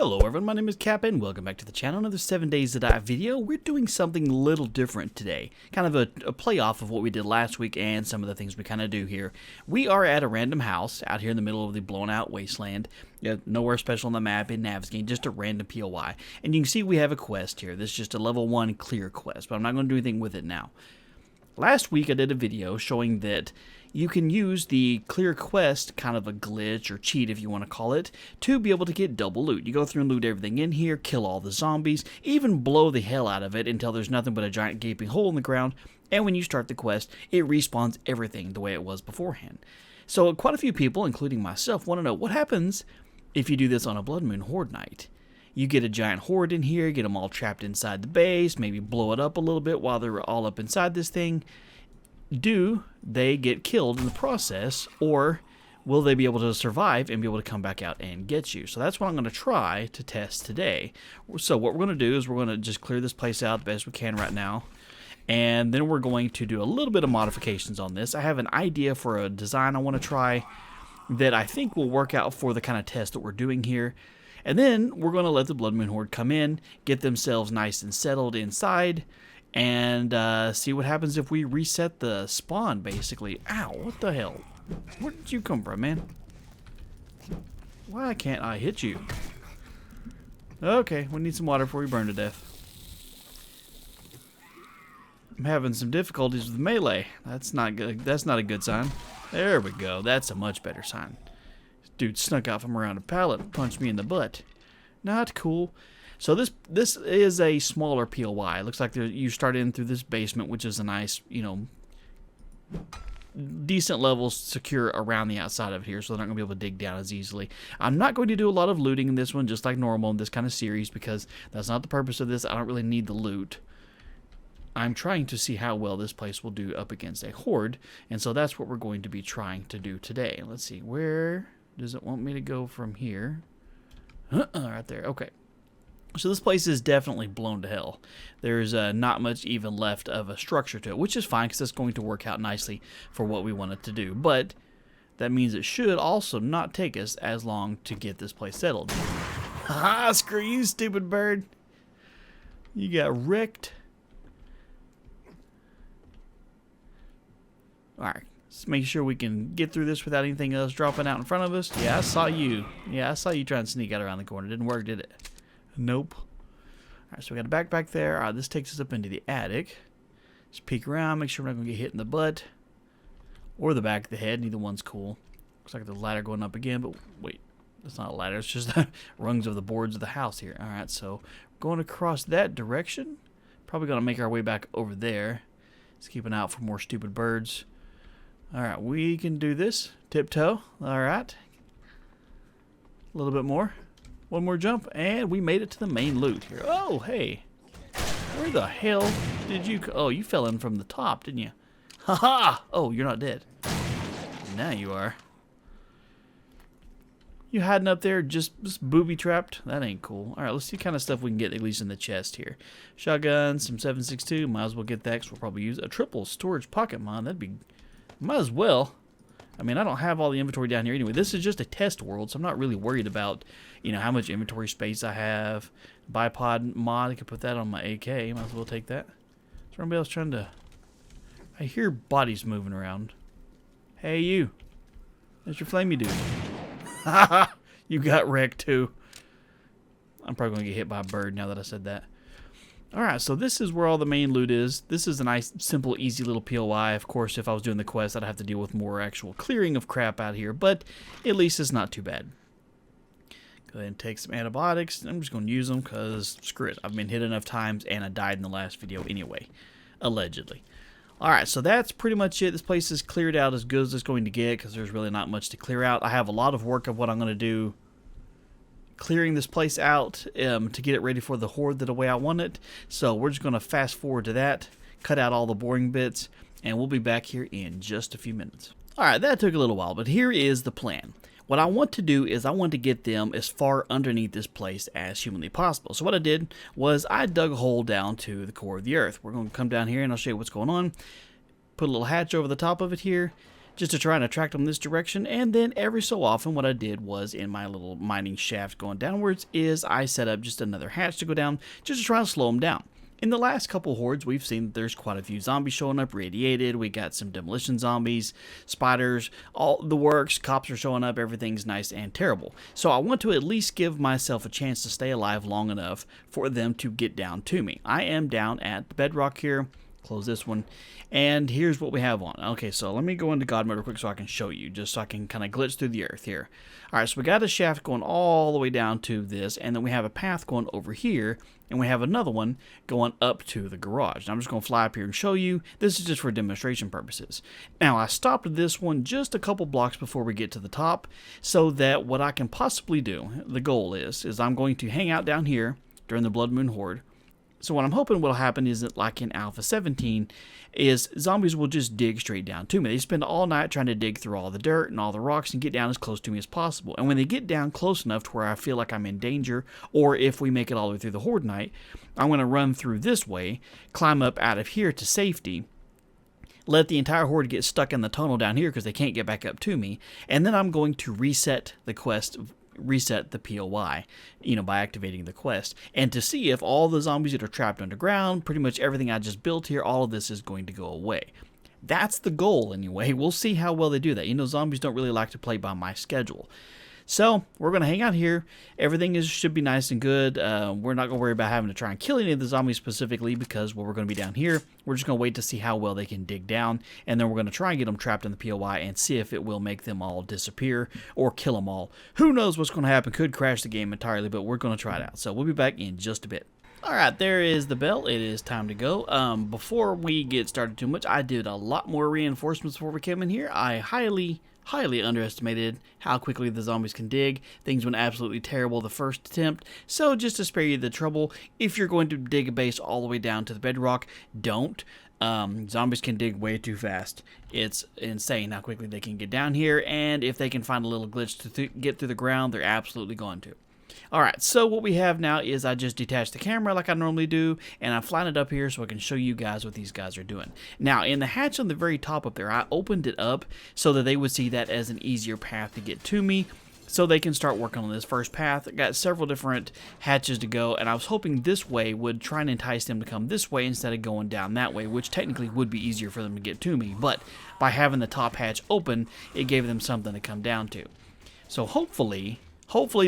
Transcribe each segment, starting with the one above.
Hello everyone, my name is Capp and welcome back to the channel. Another 7 Days to Die video. We're doing something a little different today. Kind of a playoff of what we did last week and some of the things we kind of do here. We are at a random house out here in the middle of the blown out wasteland. Nowhere special on the map in Navezgane, just a random POI. And you can see we have a quest here. This is just a level 1 clear quest, but I'm not going to do anything with it now. Last week I did a video showing that you can use the clear quest, kind of a glitch or cheat if you want to call it, to be able to get double loot. You go through and loot everything in here, kill all the zombies, even blow the hell out of it until there's nothing but a giant gaping hole in the ground, and when you start the quest, it respawns everything the way it was beforehand. So quite a few people, including myself, want to know what happens if you do this on a Blood Moon Horde night. You get a giant horde in here, get them all trapped inside the base, maybe blow it up a little bit while they're all up inside this thing. Do they get killed in the process, or will they be able to survive and be able to come back out and get you? So that's what I'm going to try to test today. So what we're going to do is we're going to just clear this place out the best we can right now, and then we're going to do a little bit of modifications on this. I have an idea for a design I want to try that I think will work out for the kind of test that we're doing here. And then we're going to let the Blood Moon Horde come in, get themselves nice and settled inside, and see what happens if we reset the spawn, basically. Ow, what the hell? Where did you come from, man? Why can't I hit you? Okay, we need some water before we burn to death. I'm having some difficulties with melee. That's not good. That's not a good sign. There we go. That's a much better sign. Dude snuck out from around a pallet and punched me in the butt. Not cool. So this is a smaller POI. It looks like you start in through this basement, which is a nice, decent level secure around the outside of here, so they're not going to be able to dig down as easily. I'm not going to do a lot of looting in this one, just like normal in this kind of series, because that's not the purpose of this. I don't really need the loot. I'm trying to see how well this place will do up against a horde, and so that's what we're going to be trying to do today. Let's see, where does it want me to go from here? Right there. Okay. So this place is definitely blown to hell. There's not much even left of a structure to it, which is fine because that's going to work out nicely for what we want it to do. But that means it should also not take us as long to get this place settled. Ha! Screw you, stupid bird. You got wrecked. Alright. Let's make sure we can get through this without anything else dropping out in front of us. Yeah, I saw you. Yeah, I saw you trying to sneak out around the corner. Didn't work, did it? Nope. Alright, so we got a backpack there. Alright, this takes us up into the attic. Just peek around, make sure we're not going to get hit in the butt. Or the back of the head. Neither one's cool. Looks like the ladder going up again, but wait. That's not a ladder. It's just the rungs of the boards of the house here. Alright, so going across that direction. Probably going to make our way back over there. Just keep an eye out for more stupid birds. Alright, we can do this. Tiptoe. Alright. A little bit more. One more jump, and we made it to the main loot here. Oh, hey. Where the hell did you... Oh, you fell in from the top, didn't you? Ha-ha! Oh, you're not dead. Now you are. You hiding up there just booby-trapped? That ain't cool. Alright, let's see what kind of stuff we can get, at least in the chest here. Shotgun, some 7.62. Might as well get that, because we'll probably use a triple storage pocket mod. That'd be... Might as well. I mean, I don't have all the inventory down here anyway. This is just a test world, so I'm not really worried about, how much inventory space I have. Bipod mod, I could put that on my AK. Might as well take that. Is there anybody else trying to... I hear bodies moving around. Hey, you. That's your flamey dude. Haha! You got wrecked, too. I'm probably going to get hit by a bird now that I said that. Alright, so this is where all the main loot is. This is a nice, simple, easy little POI. Of course, if I was doing the quest, I'd have to deal with more actual clearing of crap out here, but at least it's not too bad. Go ahead and take some antibiotics. I'm just going to use them because, screw it, I've been hit enough times and I died in the last video anyway. Allegedly. Alright, so that's pretty much it. This place is cleared out as good as it's going to get because there's really not much to clear out. I have a lot of work of what I'm going to do clearing this place out to get it ready for the horde the way I want it. So we're just going to fast forward to that, cut out all the boring bits, and we'll be back here in just a few minutes. Alright, that took a little while, but here is the plan. What I want to do is I want to get them as far underneath this place as humanly possible. So what I did was I dug a hole down to the core of the earth. We're going to come down here and I'll show you what's going on. Put a little hatch over the top of it here. just to try and attract them this direction. And then every so often what I did was, in my little mining shaft going downwards, is I set up just another hatch to go down just to try and slow them down. In the last couple hordes, we've seen that there's quite a few zombies showing up, radiated, we got some demolition zombies, spiders, all the works, cops are showing up, everything's nice and terrible. So I want to at least give myself a chance to stay alive long enough for them to get down to me. I am down at the bedrock here. Close this one, and here's what we have on. Okay, so let me go into God mode real quick so I can show you, just so I can kind of glitch through the earth here. Alright, so we got a shaft going all the way down to this, and then we have a path going over here, and we have another one going up to the garage. Now, I'm just going to fly up here and show you. This is just for demonstration purposes. Now, I stopped this one just a couple blocks before we get to the top, so that what I can possibly do, the goal is I'm going to hang out down here during the Blood Moon Horde. So what I'm hoping will happen is that, like in Alpha 17, is zombies will just dig straight down to me. They spend all night trying to dig through all the dirt and all the rocks and get down as close to me as possible. And when they get down close enough to where I feel like I'm in danger, or if we make it all the way through the Horde night, I'm going to run through this way, climb up out of here to safety, let the entire horde get stuck in the tunnel down here because they can't get back up to me, and then I'm going to reset the quest, reset the POI, by activating the quest, and to see if all the zombies that are trapped underground, pretty much everything I just built here, all of this is going to go away. That's the goal anyway. We'll see how well they do that. Zombies don't really like to play by my schedule. So we're going to hang out here. Everything should be nice and good. We're not going to worry about having to try and kill any of the zombies specifically, because we're going to be down here. We're just going to wait to see how well they can dig down, and then we're going to try and get them trapped in the POI and see if it will make them all disappear or kill them all. Who knows what's going to happen? Could crash the game entirely, but we're going to try it out. So we'll be back in just a bit. Alright, there is the bell. It is time to go. Before we get started too much, I did a lot more reinforcements before we came in here. I highly underestimated how quickly the zombies can dig. Things went absolutely terrible the first attempt. So just to spare you the trouble, if you're going to dig a base all the way down to the bedrock, don't. Zombies can dig way too fast. It's insane how quickly they can get down here, and if they can find a little glitch to get through the ground, they're absolutely going to. Alright, so what we have now is I just detached the camera like I normally do, and I'm flying it up here so I can show you guys what these guys are doing. Now, in the hatch on the very top up there, I opened it up so that they would see that as an easier path to get to me, so they can start working on this first path. I got several different hatches to go, and I was hoping this way would try and entice them to come this way instead of going down that way, which technically would be easier for them to get to me, but by having the top hatch open, it gave them something to come down to. So hopefully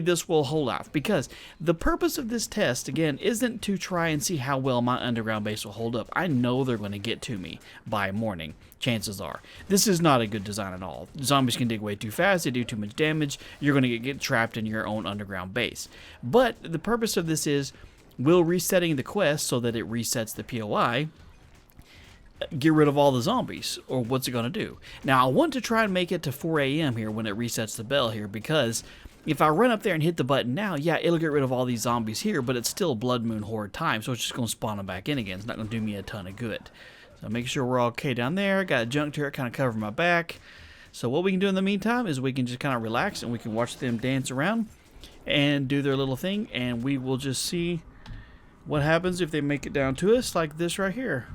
this will hold off, because the purpose of this test, again, isn't to try and see how well my underground base will hold up. I know they're going to get to me by morning, chances are. This is not a good design at all. Zombies can dig way too fast, they do too much damage, you're going to get trapped in your own underground base. But the purpose of this is, will resetting the quest so that it resets the POI get rid of all the zombies, or what's it going to do? Now, I want to try and make it to 4 a.m. here when it resets the bell here, because if I run up there and hit the button now, yeah, it'll get rid of all these zombies here, but it's still Blood Moon Horde time, so it's just going to spawn them back in again. It's not going to do me a ton of good. So make sure we're all okay down there. Got a junk turret kind of covering my back. So what we can do in the meantime is we can just kind of relax, and we can watch them dance around and do their little thing, and we will just see what happens if they make it down to us, like this right here.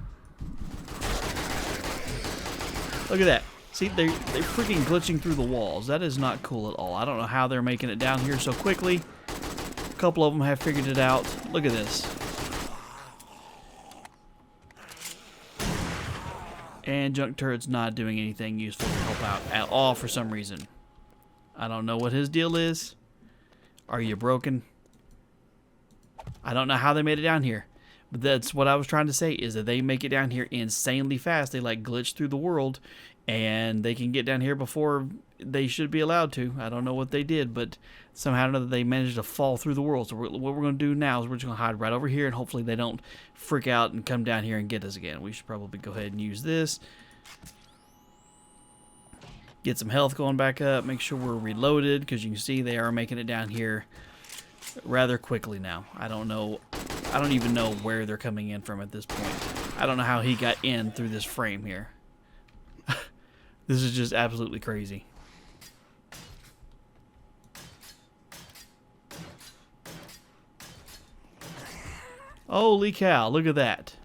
Look at that. See, they're freaking glitching through the walls. That is not cool at all. I don't know how they're making it down here so quickly. A couple of them have figured it out. Look at this. And Junk Turret's not doing anything useful to help out at all for some reason. I don't know what his deal is. Are you broken? I don't know how they made it down here. But that's what I was trying to say, is that they make it down here insanely fast. They like glitch through the world, and they can get down here before they should be allowed to. I don't know what they did, but somehow or another they managed to fall through the world. So what we're going to do now is we're just going to hide right over here, and hopefully they don't freak out and come down here and get us again. We should probably go ahead and use this. Get some health going back up. Make sure we're reloaded, because you can see they are making it down here rather quickly now. I don't even know where they're coming in from at this point. I don't know how he got in through this frame here. This is just absolutely crazy. Holy cow, look at that.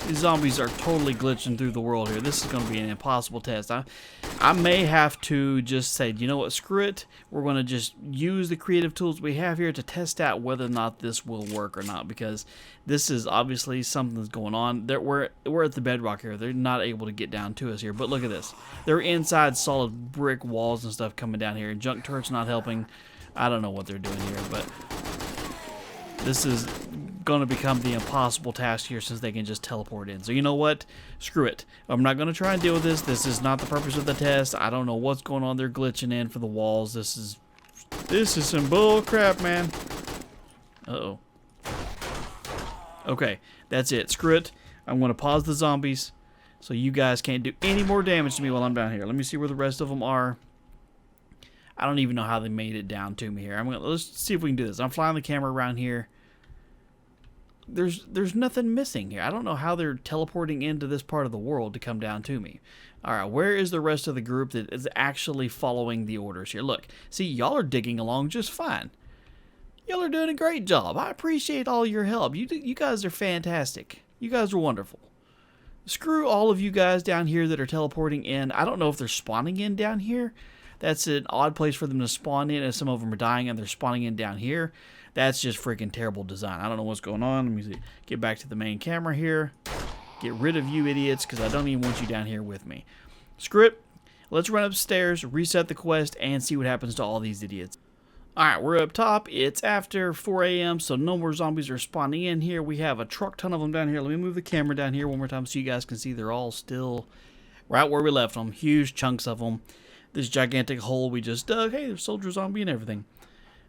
These zombies are totally glitching through the world here. This is going to be an impossible test. I may have to just say, you know what, screw it. We're going to just use the creative tools we have here to test out whether or not this will work or not, because this is obviously something that's going on. We're at the bedrock here. They're not able to get down to us here, but look at this. They're inside solid brick walls and stuff coming down here, and junk turrets not helping. I don't know what they're doing here, but this is going to become the impossible task here since they can just teleport in. So you know what? Screw it. I'm not going to try and deal with this. This is not the purpose of the test. I don't know what's going on. They're glitching in for the walls. This is some bull crap, man. Uh-oh. Okay, that's it. Screw it. I'm going to pause the zombies so you guys can't do any more damage to me while I'm down here. Let me see where the rest of them are. I don't even know how they made it down to me here. Let's see if we can do this. I'm flying the camera around here. There's nothing missing here. I don't know how they're teleporting into this part of the world to come down to me. Alright, where is the rest of the group that is actually following the orders here? Look, see, y'all are digging along just fine. Y'all are doing a great job. I appreciate all your help. You guys are fantastic. You guys are wonderful. Screw all of you guys down here that are teleporting in. I don't know if they're spawning in down here. That's an odd place for them to spawn in, as some of them are dying and they're spawning in down here. That's just freaking terrible design. I don't know what's going on. Let me see. Get back to the main camera here. Get rid of you idiots, because I don't even want you down here with me. Screw it. Let's run upstairs, reset the quest, and see what happens to all these idiots. Alright, we're up top. It's after 4 a.m., so no more zombies are spawning in here. We have a truck ton of them down here. Let me move the camera down here one more time so you guys can see they're all still right where we left them. Huge chunks of them. This gigantic hole we just dug. Hey, there's soldier zombie and everything.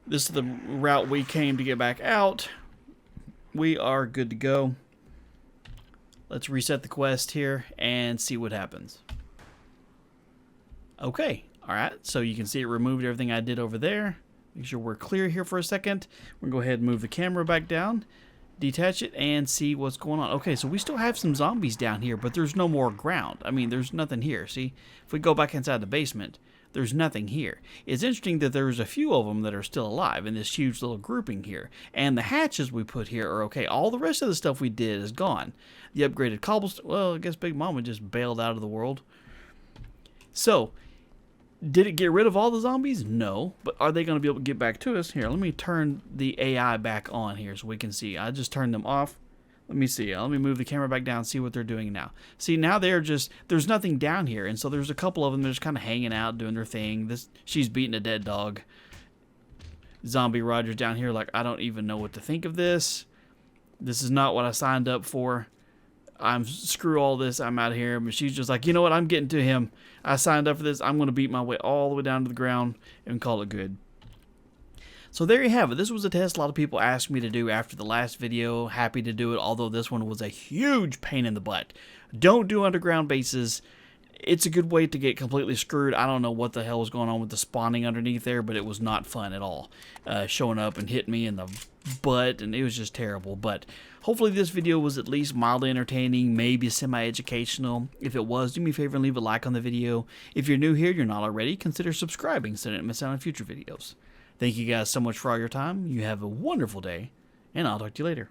This is the route we came to get back out. We are good to go. Let's reset the quest here and see what happens. Okay, alright, so you can see it removed everything I did over there. Make sure we're clear here for a second. We're going to go ahead and move the camera back down, detach it, and see what's going on. Okay, so we still have some zombies down here, but there's no more ground. I mean, there's nothing here. See, if we go back inside the basement, there's nothing here. It's interesting that there's a few of them that are still alive in this huge little grouping here. And the hatches we put here are okay. All the rest of the stuff we did is gone. The upgraded cobblestone, well, I guess Big Mama just bailed out of the world. So, did it get rid of all the zombies? No. But are they going to be able to get back to us? Here, let me turn the AI back on here so we can see. I just turned them off. Let me see. Let me move the camera back down and see what they're doing now. See, now they're just, there's nothing down here. And so there's a couple of them that are just kind of hanging out, doing their thing. She's beating a dead dog. Zombie Roger's down here like, I don't even know what to think of this. This is not what I signed up for. Screw all this. I'm out of here. But she's just like, you know what? I'm getting to him. I signed up for this. I'm going to beat my way all the way down to the ground and call it good. So there you have it. This was a test a lot of people asked me to do after the last video. Happy to do it, although this one was a huge pain in the butt. Don't do underground bases. It's a good way to get completely screwed. I don't know what the hell was going on with the spawning underneath there, but it was not fun at all. Showing up and hitting me in the butt, and it was just terrible. But hopefully this video was at least mildly entertaining, maybe semi-educational. If it was, do me a favor and leave a like on the video. If you're new here, you're not already, consider subscribing so you don't miss out on future videos. Thank you guys so much for all your time. You have a wonderful day, and I'll talk to you later.